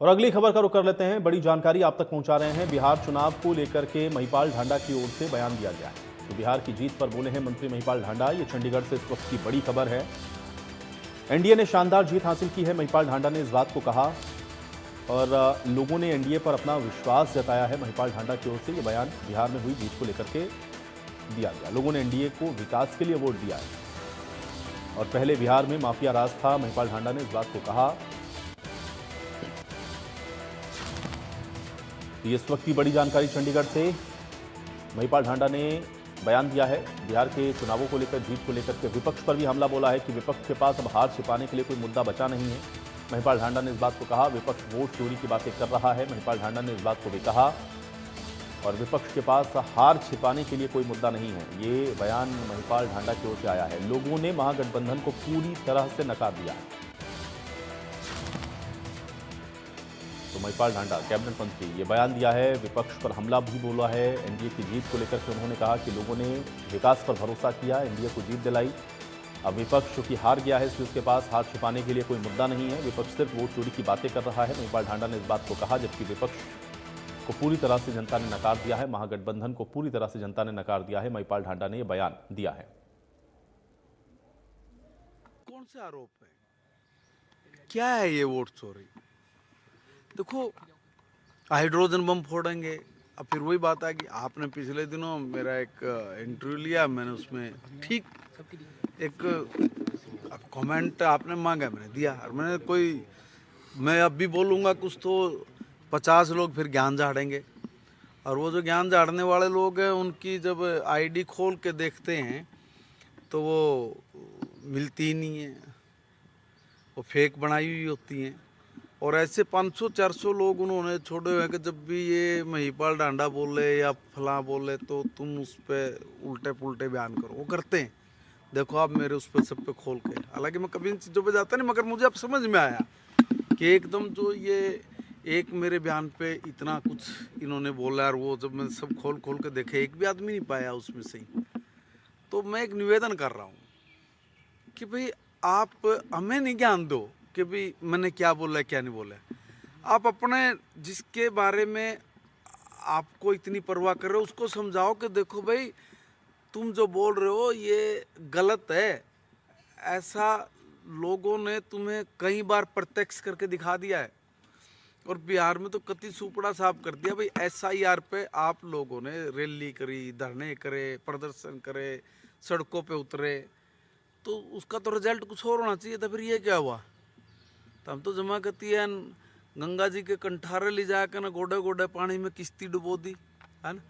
और अगली खबर का रुख कर लेते हैं। बड़ी जानकारी आप तक पहुंचा रहे हैं। बिहार चुनाव को लेकर के महिपाल ढांडा की ओर से बयान दिया गया है। तो बिहार की जीत पर बोले हैं मंत्री महिपाल ढांडा। ये चंडीगढ़ से इस वक्त की बड़ी खबर है। एनडीए ने शानदार जीत हासिल की है, महिपाल ढांडा ने इस बात को कहा। और लोगों ने एनडीए पर अपना विश्वास जताया है। महिपाल ढांडा की ओर से यह बयान बिहार में हुई जीत को लेकर के दिया गया। लोगों ने एनडीए को विकास के लिए वोट दिया है और पहले बिहार में माफिया राज था। महिपाल ढांडा ने इस बात को कहा। इस वक्त की बड़ी जानकारी चंडीगढ़ से महिपाल ढांडा ने बयान दिया है। बिहार के चुनावों को लेकर, जीत को लेकर के विपक्ष पर भी हमला बोला है कि विपक्ष के पास अब हार छिपाने के लिए कोई मुद्दा बचा नहीं है। महिपाल ढांडा ने इस बात को कहा। विपक्ष वोट चोरी की बातें कर रहा है, महिपाल ढांडा ने इस बात को भी कहा। और विपक्ष के पास हार छिपाने के लिए कोई मुद्दा नहीं है, ये बयान महिपाल ढांडा की ओर से आया है। लोगों ने महागठबंधन को पूरी तरह से नकार दिया है। तो महिपाल ढांडा कैबिनेट मंत्री ये बयान दिया है, विपक्ष पर हमला भी बोला है। एनडीए की जीत को लेकर के उन्होंने कहा कि लोगों ने विकास पर भरोसा किया, एनडीए को जीत दिलाई। अब विपक्ष चूंकि हार गया है, इसलिए उसके पास हार छिपाने के लिए कोई मुद्दा नहीं है। विपक्ष सिर्फ वोट चोरी की बातें कर रहा है, महिपाल ढांडा ने इस बात को कहा। जबकि विपक्ष को पूरी तरह से जनता ने नकार दिया है, महागठबंधन को पूरी तरह से जनता ने नकार दिया है। महिपाल ढांडा ने यह बयान दिया है। कौन से आरोप है? क्या है ये वोट चोरी? देखो, हाइड्रोजन बम फोड़ेंगे। अब फिर वही बात है कि आपने पिछले दिनों मेरा एक इंटरव्यू लिया, मैंने उसमें ठीक एक कमेंट आपने मांगा, मैंने दिया। और मैं अब भी बोलूँगा कुछ तो 50 लोग फिर ज्ञान झाड़ेंगे। और वो जो ज्ञान झाड़ने वाले लोग हैं, उनकी जब आईडी खोल के देखते हैं तो वो मिलती ही नहीं है, वो फेक बनाई हुई होती हैं। और ऐसे 500-400 लोग उन्होंने छोड़े हुए हैं कि जब भी ये महिपाल ढांडा बोले या फलां बोले तो तुम उस पर उल्टे पुल्टे बयान करो। वो करते हैं, देखो आप मेरे उस पर सब पे खोल के। हालांकि मैं कभी इन चीज़ों पे जाता नहीं, मगर मुझे अब समझ में आया कि एकदम जो ये एक मेरे बयान पे इतना कुछ इन्होंने बोला, और वो जब मैं सब खोल खोल के देखे, एक भी आदमी नहीं पाया उसमें से ही। तो मैं एक निवेदन कर रहा हूँ कि भाई आप हमें नहीं ज्ञान दो कि भाई मैंने क्या बोला है क्या नहीं बोला है। आप अपने जिसके बारे में आपको इतनी परवाह कर रहे हो उसको समझाओ कि देखो भाई, तुम जो बोल रहे हो ये गलत है। ऐसा लोगों ने तुम्हें कई बार प्रत्यक्ष करके दिखा दिया है। और बिहार में तो कति सुपड़ा साफ कर दिया भाई। SIR पे आप लोगों ने रैली करी, धरने करे, प्रदर्शन करे, सड़कों पे उतरे, तो उसका तो रिजल्ट कुछ और होना चाहिए था। फिर ये क्या हुआ? तो हम तो जमा करती है गंगा जी के कंठारे ले जाकर ना गोडे गोडे पानी में किश्ती डुबो दी, है ना।